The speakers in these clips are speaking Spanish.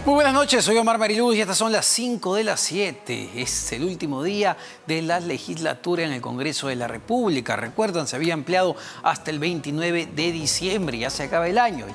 Muy buenas noches, soy Omar Mariluz y estas son las 5 de las 7. Es el último día de la legislatura en el Congreso de la República. Recuerdan, se había ampliado hasta el 29 de diciembre. Ya se acaba el año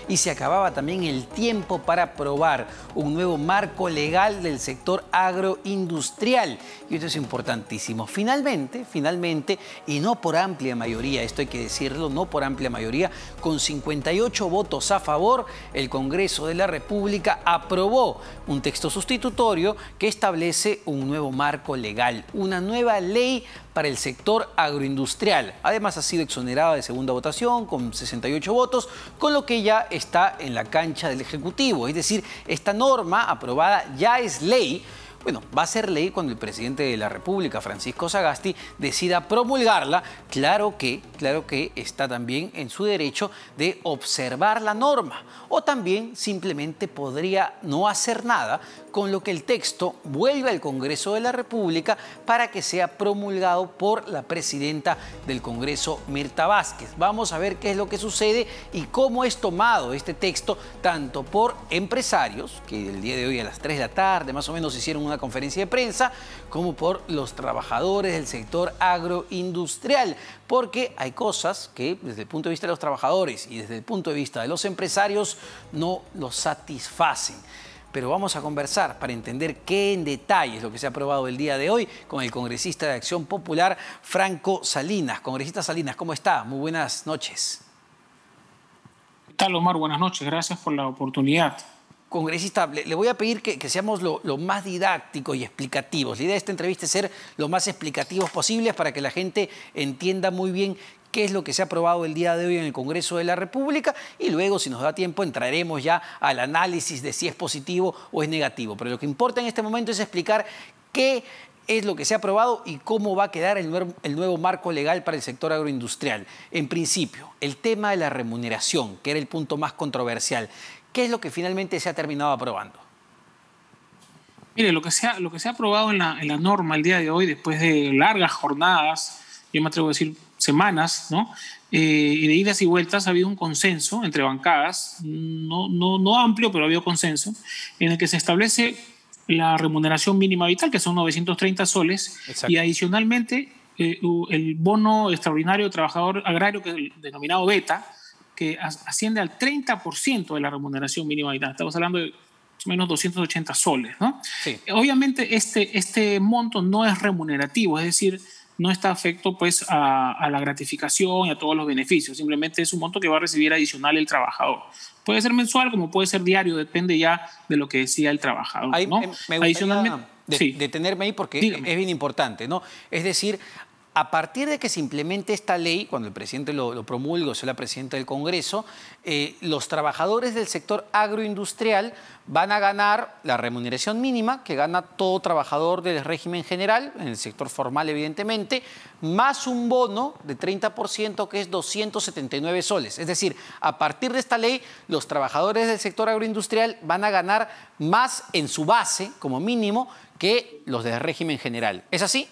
y se acababa también el tiempo para aprobar un nuevo marco legal del sector agroindustrial. Y esto es importantísimo. Finalmente, y no por amplia mayoría, esto hay que decirlo, no por amplia mayoría, con 58 votos a favor, el Congreso de la República aprobó un texto sustitutorio que establece un nuevo marco legal, una nueva ley para el sector agroindustrial. Además, ha sido exonerada de segunda votación con 68 votos, con lo que ya está en la cancha del Ejecutivo. Es decir, esta norma aprobada ya es ley. Bueno, va a ser ley cuando el presidente de la República, Francisco Sagasti, decida promulgarla. Claro que está también en su derecho de observar la norma. O también simplemente podría no hacer nada, con lo que el texto vuelve al Congreso de la República para que sea promulgado por la presidenta del Congreso, Mirta Vázquez. Vamos a ver qué es lo que sucede y cómo es tomado este texto, tanto por empresarios, que el día de hoy a las 3 de la tarde más o menos hicieron una conferencia de prensa, como por los trabajadores del sector agroindustrial, porque hay cosas que desde el punto de vista de los trabajadores y desde el punto de vista de los empresarios no los satisfacen. Pero vamos a conversar para entender qué en detalle es lo que se ha aprobado el día de hoy con el congresista de Acción Popular, Franco Salinas. Congresista Salinas, ¿cómo está? Muy buenas noches. ¿Qué tal, Omar? Buenas noches. Gracias por la oportunidad. Congresista, le voy a pedir que seamos lo más didácticos y explicativos. La idea de esta entrevista es ser lo más explicativos posibles para que la gente entienda muy bien qué es lo que se ha aprobado el día de hoy en el Congreso de la República y luego, si nos da tiempo, entraremos ya al análisis de si es positivo o es negativo. Pero lo que importa en este momento es explicar qué es lo que se ha aprobado y cómo va a quedar el nuevo marco legal para el sector agroindustrial. En principio, el tema de la remuneración, que era el punto más controversial. ¿Qué es lo que finalmente se ha terminado aprobando? Mire, lo que se ha aprobado en la norma el día de hoy, después de largas jornadas, yo me atrevo a decir semanas, ¿no? Y de idas y vueltas, ha habido un consenso entre bancadas, no amplio, pero ha habido consenso, en el que se establece la remuneración mínima vital, que son 930 soles, exacto, y adicionalmente el bono extraordinario de trabajador agrario, que es el denominado beta, que asciende al 30% de la remuneración mínima vital. Estamos hablando de más o menos 280 soles, ¿no? Sí. Obviamente este monto no es remunerativo, es decir, no está afecto pues a la gratificación y a todos los beneficios, simplemente es un monto que va a recibir adicional el trabajador. Puede ser mensual como puede ser diario, depende ya de lo que decida el trabajador, ahí, ¿no? Me gustaría detenerme ahí porque dígame, es bien importante, ¿no? Es decir, a partir de que se implemente esta ley, cuando el presidente lo promulgue o sea la presidenta del Congreso, los trabajadores del sector agroindustrial van a ganar la remuneración mínima que gana todo trabajador del régimen general, en el sector formal evidentemente, más un bono de 30% que es 279 soles. Es decir, a partir de esta ley, los trabajadores del sector agroindustrial van a ganar más en su base, como mínimo, que los del régimen general. ¿Es así?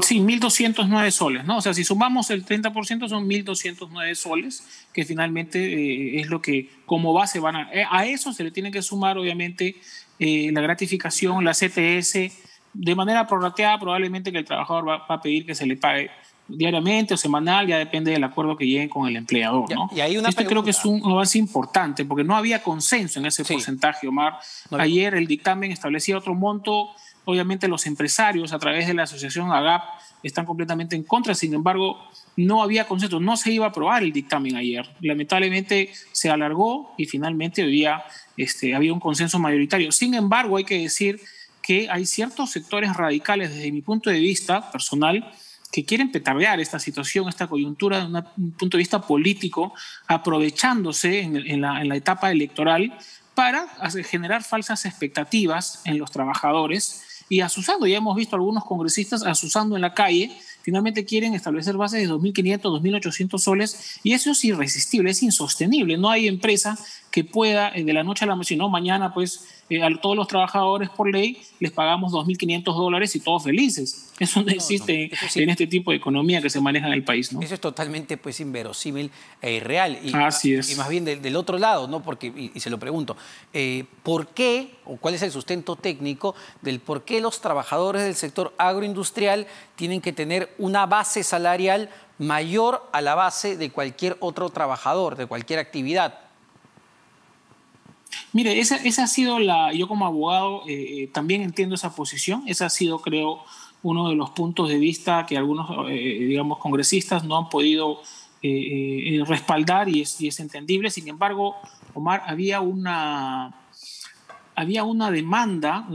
Sí, 1.209 soles, ¿no? O sea, si sumamos el 30% son 1.209 soles, que finalmente es lo que como base van a eso se le tiene que sumar, obviamente, la gratificación, la CTS, de manera prorrateada, probablemente que el trabajador va a pedir que se le pague diariamente o semanal, ya depende del acuerdo que lleguen con el empleador, ¿no? Y hay una Esto creo que es un avance importante, porque no había consenso en ese porcentaje, Omar. Ayer el dictamen establecía otro monto. Obviamente los empresarios a través de la asociación AGAP están completamente en contra, sin embargo no había consenso, no se iba a aprobar el dictamen ayer. Lamentablemente se alargó y finalmente hoy día había un consenso mayoritario. Sin embargo hay que decir que hay ciertos sectores radicales desde mi punto de vista personal que quieren petardear esta situación, esta coyuntura desde un punto de vista político, aprovechándose en la etapa electoral para generar falsas expectativas en los trabajadores y asusando. Ya hemos visto algunos congresistas asusando en la calle. Finalmente quieren establecer bases de 2.500, 2.800 soles y eso es irresistible, es insostenible. No hay empresa que pueda de la noche a la noche, no, mañana pues a todos los trabajadores por ley les pagamos $2.500 y todos felices. Eso no existe Eso sí, en este tipo de economía que se maneja en el país, ¿no? eso es totalmente pues inverosímil e irreal. Así Y es. más bien del otro lado, ¿no? Porque, y se lo pregunto, ¿por qué o cuál es el sustento técnico del por qué los trabajadores del sector agroindustrial tienen que tener una base salarial mayor a la base de cualquier otro trabajador, de cualquier actividad? Mire, esa ha sido yo como abogado también entiendo esa posición. Esa ha sido, creo, uno de los puntos de vista que algunos, digamos, congresistas no han podido respaldar y es entendible. Sin embargo, Omar, había una demanda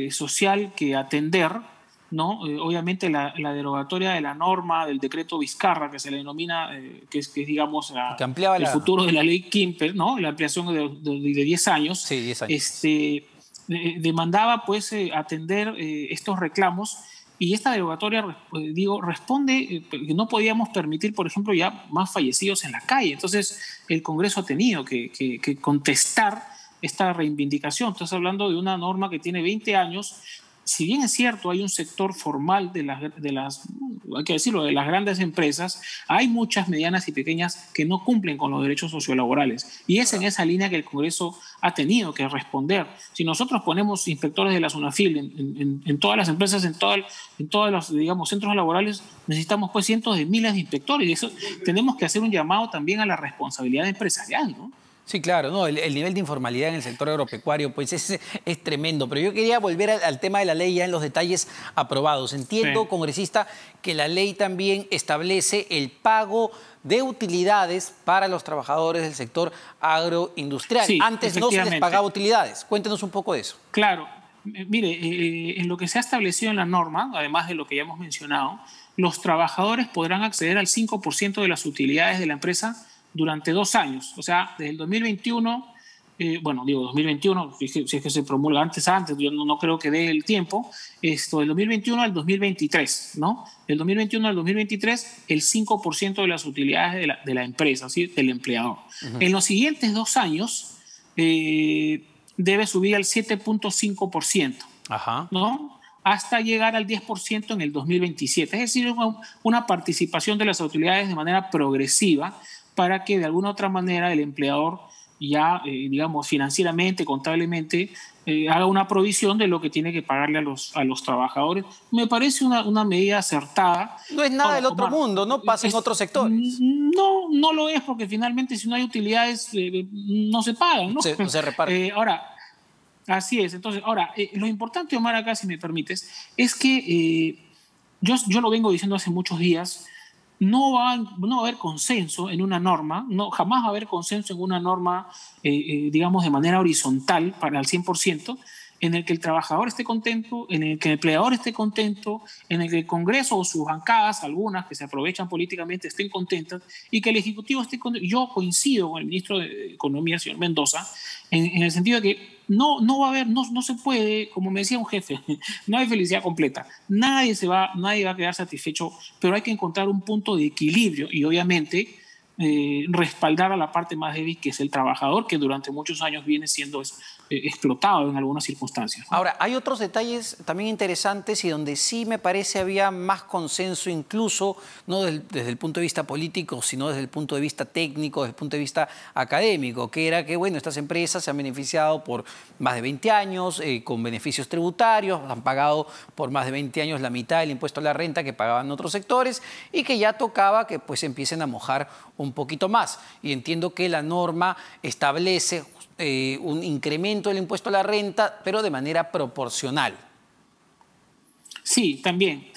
social que atender, ¿no? Obviamente la derogatoria de la norma del decreto Vizcarra, que se le denomina, que es, digamos, Que ampliaba el futuro de la ley Kimper, ¿no? La ampliación de 10 años, Sí, 10 años. demandaba pues atender estos reclamos. Y esta derogatoria, digo, responde que no podíamos permitir, por ejemplo, ya más fallecidos en la calle. Entonces, el Congreso ha tenido que contestar esta reivindicación. Estás hablando de una norma que tiene 20 años. Si bien es cierto, hay un sector formal hay que decirlo, de las grandes empresas, hay muchas medianas y pequeñas que no cumplen con los derechos sociolaborales. Y es en esa línea que el Congreso ha tenido que responder. Si nosotros ponemos inspectores de la SUNAFIL en todas las empresas, en todos los, digamos, centros laborales, necesitamos pues cientos de miles de inspectores. Y eso tenemos que hacer un llamado también a la responsabilidad empresarial, ¿no? Sí, claro, no, el nivel de informalidad en el sector agropecuario pues es tremendo, pero yo quería volver al tema de la ley ya en los detalles aprobados. Entiendo, Sí. congresista, que la ley también establece el pago de utilidades para los trabajadores del sector agroindustrial. Sí, Antes no se les pagaba utilidades. Cuéntenos un poco de eso. Claro, mire, en lo que se ha establecido en la norma, además de lo que ya hemos mencionado, los trabajadores podrán acceder al 5% de las utilidades de la empresa durante 2 años. O sea, desde el 2021, bueno, digo 2021, si es que se promulga antes, yo no creo que dé el tiempo, del 2021 al 2023, ¿no? Del 2021 al 2023, el 5% de las utilidades de la empresa, ¿sí? Del empleador. En los siguientes 2 años, debe subir al 7.5%, Ajá. ¿no? Hasta llegar al 10% en el 2027. Es decir, una participación de las autoridades de manera progresiva para que de alguna otra manera el empleador ya, digamos, financieramente, contablemente, haga una provisión de lo que tiene que pagarle a los trabajadores. Me parece una medida acertada. No es nada Ahora, del otro Omar, mundo, no pasa en otros sectores. no, no lo es porque finalmente si no hay utilidades no se pagan, ¿no? Se reparte. Ahora, así es. Entonces, ahora, lo importante, Omar, acá, si me permites, es que yo lo vengo diciendo hace muchos días, no va a haber consenso en una norma, jamás va a haber consenso en una norma, digamos, de manera horizontal para el 100%, en el que el trabajador esté contento, en el que el empleador esté contento, en el que el Congreso o sus bancadas, algunas que se aprovechan políticamente, estén contentas y que el Ejecutivo esté contento. Yo coincido con el ministro de Economía, el señor Mendoza, en el sentido de que no va a haber, no se puede, como me decía un jefe, no hay felicidad completa. Nadie va a quedar satisfecho, pero hay que encontrar un punto de equilibrio y obviamente respaldar a la parte más débil, que es el trabajador, que durante muchos años viene siendo explotado en algunas circunstancias, ¿no? Ahora, hay otros detalles también interesantes y donde sí me parece había más consenso, incluso no desde el punto de vista político, sino desde el punto de vista técnico, desde el punto de vista académico, que era que, bueno, estas empresas se han beneficiado por más de 20 años con beneficios tributarios, han pagado por más de 20 años la mitad del impuesto a la renta que pagaban otros sectores y que ya tocaba que pues empiecen a mojar un poquito más. Y entiendo que la norma establece un incremento del impuesto a la renta, pero de manera proporcional. Sí, también.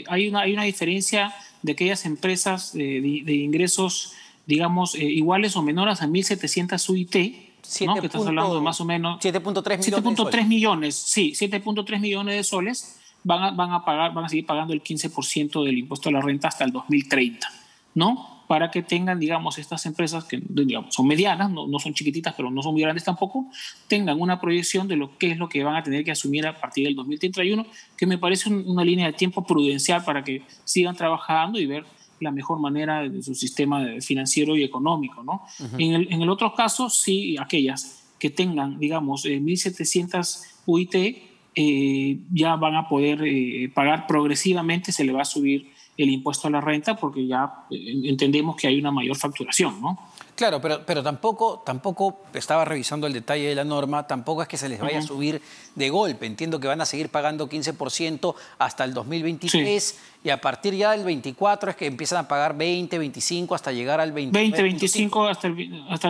Hay una diferencia de aquellas empresas de ingresos, digamos, iguales o menores a 1.700 UIT, ¿no? Que estás hablando de más o menos 7.3 millones de soles. millones, sí, 7.3 millones de soles van a seguir pagando el 15% del impuesto a la renta hasta el 2030, ¿no? Para que tengan, digamos, estas empresas que, digamos, son medianas, no son chiquititas, pero no son muy grandes tampoco, tengan una proyección de lo que es lo que van a tener que asumir a partir del 2031, que me parece una línea de tiempo prudencial para que sigan trabajando y ver la mejor manera de su sistema financiero y económico, ¿no? En el otro caso, sí, aquellas que tengan, digamos, 1.700 UIT, ya van a poder pagar progresivamente, se le va a subir el impuesto a la renta porque ya entendemos que hay una mayor facturación, ¿no? Claro, pero tampoco estaba revisando el detalle de la norma, tampoco es que se les vaya a subir de golpe. Entiendo que van a seguir pagando 15% hasta el 2023 sí. Y a partir ya del 24 es que empiezan a pagar 20, 25 hasta llegar al 20, 25 hasta el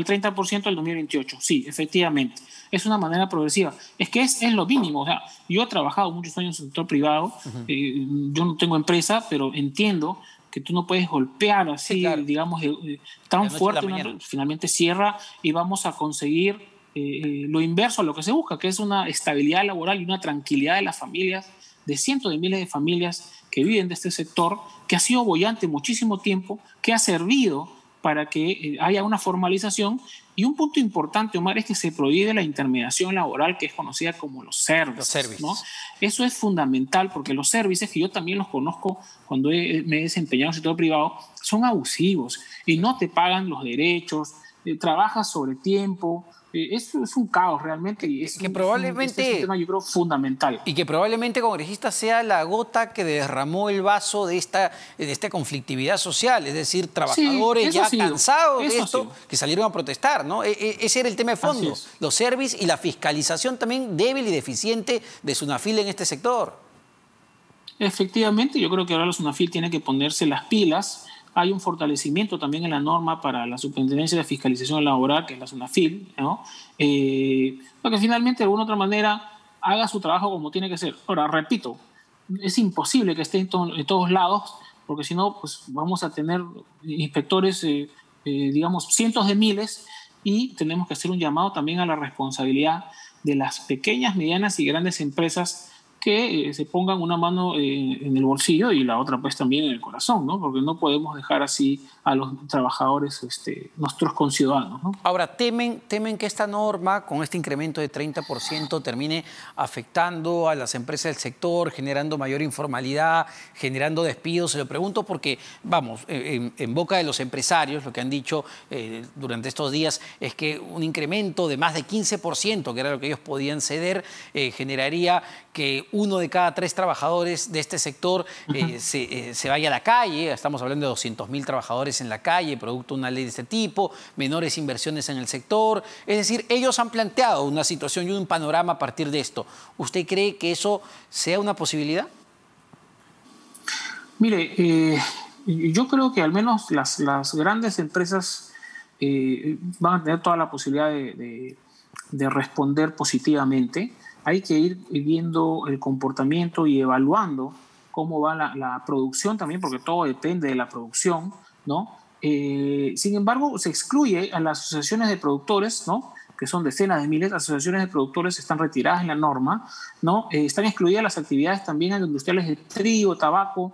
30% del 2028. Sí, efectivamente. Es una manera progresiva. Es que es lo mínimo. O sea, yo he trabajado muchos años en el sector privado, yo no tengo empresa, pero entiendo que tú no puedes golpear así, sí, claro, digamos, tan fuerte, finalmente cierra y vamos a conseguir lo inverso a lo que se busca, que es una estabilidad laboral y una tranquilidad de las familias, de cientos de miles de familias que viven de este sector, que ha sido boyante muchísimo tiempo, que ha servido para que haya una formalización. Y un punto importante, Omar, es que se prohíbe la intermediación laboral, que es conocida como los servicios, ¿no? Eso es fundamental porque los servicios, que yo también los conozco cuando me he desempeñado en el sector privado, son abusivos y no te pagan los derechos, trabajas sobre tiempo. Eso es un caos realmente y es, que probablemente, es un tema, yo creo, fundamental. Y que probablemente, congresista, sea la gota que derramó el vaso de esta conflictividad social, es decir, trabajadores ya cansados de esto, que salieron a protestar, ¿no? Ese era el tema de fondo, los servicios y la fiscalización también débil y deficiente de SUNAFIL en este sector. Efectivamente, yo creo que ahora la SUNAFIL tiene que ponerse las pilas. Hay un fortalecimiento también en la norma para la Superintendencia de Fiscalización Laboral, que es la SUNAFIL, ¿no? Para que finalmente de alguna otra manera haga su trabajo como tiene que ser. Ahora, repito, es imposible que esté en todos lados, porque si no, pues vamos a tener inspectores, digamos, cientos de miles, y tenemos que hacer un llamado también a la responsabilidad de las pequeñas, medianas y grandes empresas que se pongan una mano en el bolsillo y la otra pues también en el corazón, ¿no? Porque no podemos dejar así a los trabajadores, nuestros conciudadanos, ¿no? Ahora, temen que esta norma, con este incremento de 30%, termine afectando a las empresas del sector, generando mayor informalidad, generando despidos. Se lo pregunto porque, vamos, en boca de los empresarios, lo que han dicho durante estos días es que un incremento de más de 15%, que era lo que ellos podían ceder, generaría que 1 de cada 3 trabajadores de este sector se vaya a la calle. Estamos hablando de 200.000 trabajadores en la calle, producto de una ley de este tipo, menores inversiones en el sector. Es decir, ellos han planteado una situación y un panorama a partir de esto. ¿Usted cree que eso sea una posibilidad? Mire, yo creo que al menos las grandes empresas van a tener toda la posibilidad de responder positivamente. Hay que ir viendo el comportamiento y evaluando cómo va la producción también, porque todo depende de la producción, ¿no? Sin embargo, se excluye a las asociaciones de productores, ¿no? Que son decenas de miles. Las asociaciones de productores están retiradas en la norma, ¿no? Están excluidas las actividades también agroindustriales de trigo, tabaco,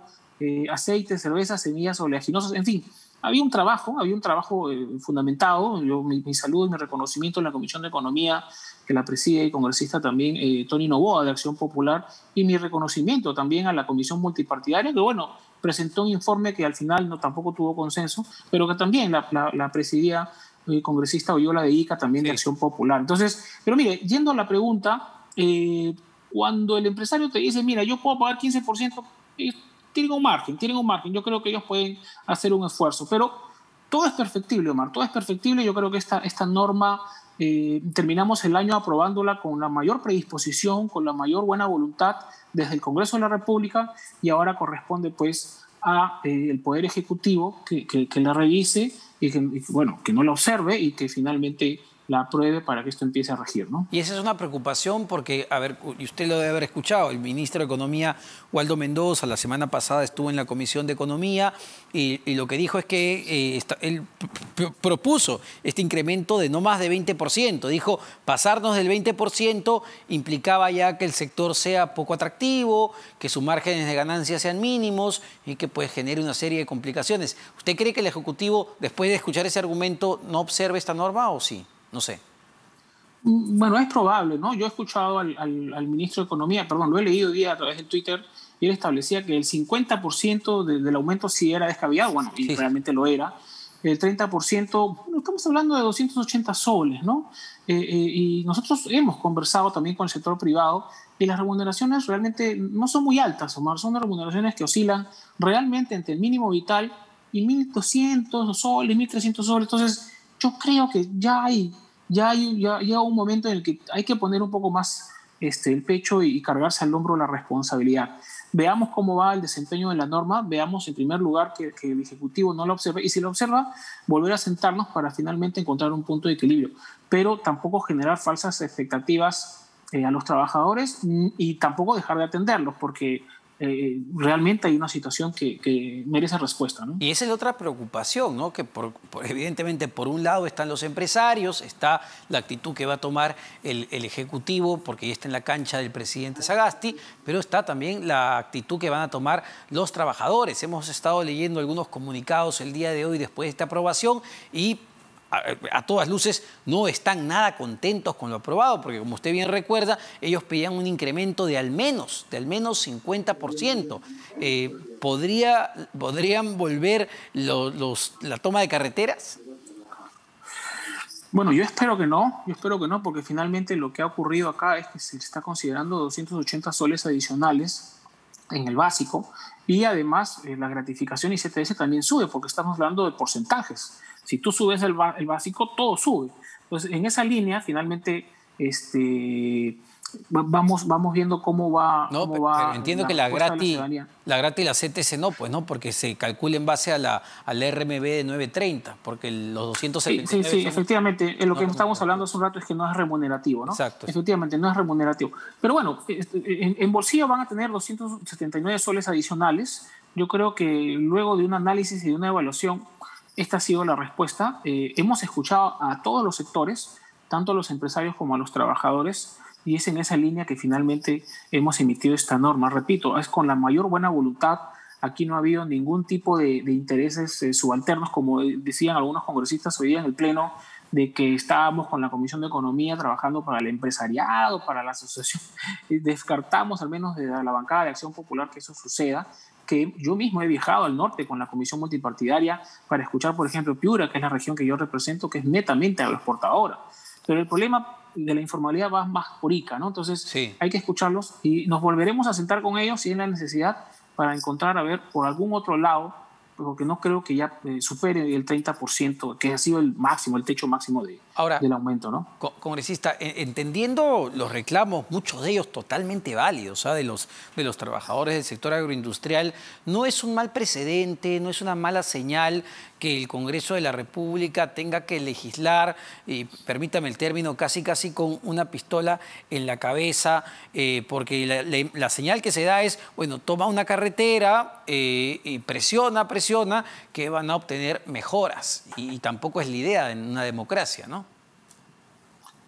aceite, cerveza, semillas oleaginosas, en fin. Había un trabajo fundamentado. Mi saludo y mi reconocimiento en la Comisión de Economía, que la preside el congresista también Tony Noboa de Acción Popular, y mi reconocimiento también a la Comisión Multipartidaria, que bueno, presentó un informe que al final tampoco tuvo consenso, pero que también la presidía el congresista Oyola de Ica, también de Acción Popular. Entonces, pero mire, yendo a la pregunta, cuando el empresario te dice, mira, yo puedo pagar 15%, tienen un margen. Yo creo que ellos pueden hacer un esfuerzo, pero todo es perfectible, Omar, todo es perfectible. Yo creo que esta norma terminamos el año aprobándola con la mayor predisposición, con la mayor buena voluntad desde el Congreso de la República, y ahora corresponde pues a el Poder Ejecutivo que la revise y que no la observe y que finalmente la apruebe para que esto empiece a regir, ¿no? Y esa es una preocupación porque, a ver, y usted lo debe haber escuchado, el ministro de Economía, Waldo Mendoza, la semana pasada estuvo en la Comisión de Economía y lo que dijo es que él propuso este incremento de no más de 20%. Dijo, pasarnos del 20% implicaba ya que el sector sea poco atractivo, que sus márgenes de ganancia sean mínimos y que pues genere una serie de complicaciones. ¿Usted cree que el Ejecutivo, después de escuchar ese argumento, no observe esta norma o sí? No sé. Bueno, es probable, ¿no? Yo he escuchado al ministro de Economía, lo he leído hoy día a través de Twitter, y él establecía que el 50% del aumento sí era descabellado, bueno, y realmente lo era, el 30%, bueno, estamos hablando de 280 soles, ¿no? Y nosotros hemos conversado también con el sector privado y las remuneraciones realmente no son muy altas, Omar, son remuneraciones que oscilan realmente entre el mínimo vital y 1.200 soles, 1.300 soles. Entonces, yo creo que llega un momento en el que hay que poner un poco más el pecho y cargarse al hombro la responsabilidad. Veamos cómo va el desempeño de la norma, veamos en primer lugar que el Ejecutivo no lo observe, y si lo observa, volver a sentarnos para finalmente encontrar un punto de equilibrio, pero tampoco generar falsas expectativas a los trabajadores y tampoco dejar de atenderlos, porque realmente hay una situación que merece respuesta, ¿no? Y esa es la otra preocupación, ¿no? Que evidentemente por un lado están los empresarios, está la actitud que va a tomar el Ejecutivo, porque ya está en la cancha del presidente Sagasti, pero está también la actitud que van a tomar los trabajadores. Hemos estado leyendo algunos comunicados el día de hoy después de esta aprobación y a todas luces no están nada contentos con lo aprobado, porque como usted bien recuerda, ellos pedían un incremento de al menos 50%. ¿Podrían volver la toma de carreteras? Bueno, yo espero que no, porque finalmente lo que ha ocurrido acá es que se está considerando 280 soles adicionales en el básico y además la gratificación ICTS también sube, porque estamos hablando de porcentajes. Si tú subes el básico, todo sube. Entonces, en esa línea, finalmente, vamos viendo cómo va. No, pero entiendo que la gratis y la CTC no, pues no, porque se calcula en base a la RMB de 930, porque los 279... Sí, efectivamente. Lo que estamos hablando hace un rato es que no es remunerativo, ¿no? Exacto. Efectivamente, no es remunerativo. Pero bueno, en bolsillo van a tener 279 soles adicionales. Yo creo que luego de un análisis y de una evaluación, esta ha sido la respuesta. Hemos escuchado a todos los sectores, tanto a los empresarios como a los trabajadores, y es en esa línea que finalmente hemos emitido esta norma. Repito, es con la mayor buena voluntad. Aquí no ha habido ningún tipo de intereses subalternos, como decían algunos congresistas hoy día en el Pleno, de que estábamos con la Comisión de Economía trabajando para el empresariado, para la asociación. Descartamos, al menos de la bancada de Acción Popular, que eso suceda, que yo mismo he viajado al norte con la Comisión Multipartidaria para escuchar, por ejemplo, Piura, que es la región que yo represento, que es netamente agroexportadora. Pero el problema de la informalidad va más por ICA, ¿no? Entonces sí, hay que escucharlos y nos volveremos a sentar con ellos si hay la necesidad para encontrar, a ver, por algún otro lado, porque no creo que ya supere el 30%, que ha sido el máximo, el techo máximo del aumento, ¿no? Congresista, entendiendo los reclamos, muchos de ellos totalmente válidos, de los trabajadores del sector agroindustrial, no es un mal precedente, no es una mala señal que el Congreso de la República tenga que legislar, y permítame el término, casi con una pistola en la cabeza, porque la señal que se da es, bueno, toma una carretera y presiona, que van a obtener mejoras, y tampoco es la idea en una democracia, ¿no?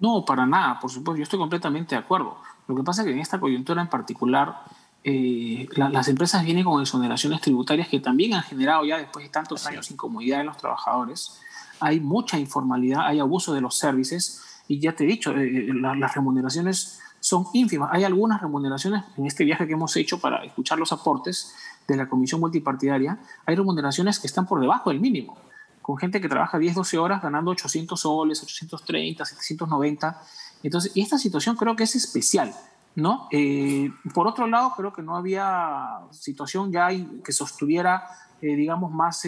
No, para nada, por supuesto, yo estoy completamente de acuerdo. Lo que pasa es que en esta coyuntura en particular, las empresas vienen con exoneraciones tributarias que también han generado ya después de tantos años incomodidad en los trabajadores. Hay mucha informalidad, hay abuso de los servicios y ya te he dicho, las remuneraciones son ínfimas. Hay algunas remuneraciones en este viaje que hemos hecho para escuchar los aportes de la Comisión Multipartidaria, hay remuneraciones que están por debajo del mínimo, con gente que trabaja 10, 12 horas ganando 800 soles, 830, 790. Entonces, y esta situación creo que es especial, ¿no? Por otro lado, creo que no había situación ya que sostuviera, digamos, más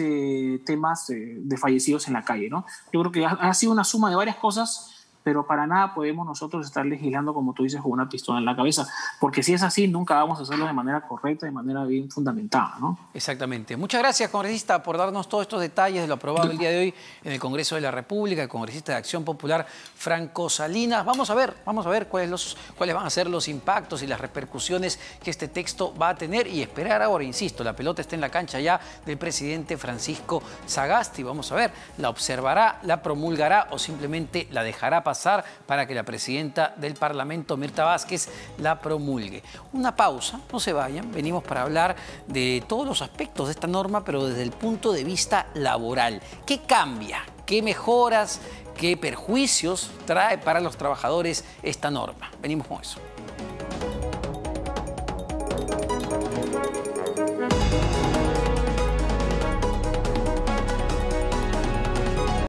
temas de fallecidos en la calle, ¿no? Yo creo que ha sido una suma de varias cosas, pero para nada podemos nosotros estar legislando, como tú dices, con una pistola en la cabeza, porque si es así, nunca vamos a hacerlo de manera correcta, de manera bien fundamentada, ¿no? Exactamente. Muchas gracias, congresista, por darnos todos estos detalles de lo aprobado el día de hoy en el Congreso de la República, el congresista de Acción Popular, Franco Salinas. Vamos a ver cuáles van a ser los impactos y las repercusiones que este texto va a tener y esperar ahora, insisto, la pelota está en la cancha ya del presidente Francisco Sagasti. Vamos a ver, ¿la observará, la promulgará o simplemente la dejará pasar para que la presidenta del Parlamento, Mirta Vázquez, la promulgue? Una pausa, no se vayan, venimos para hablar de todos los aspectos de esta norma, pero desde el punto de vista laboral. ¿Qué cambia? ¿Qué mejoras? ¿Qué perjuicios trae para los trabajadores esta norma? Venimos con eso.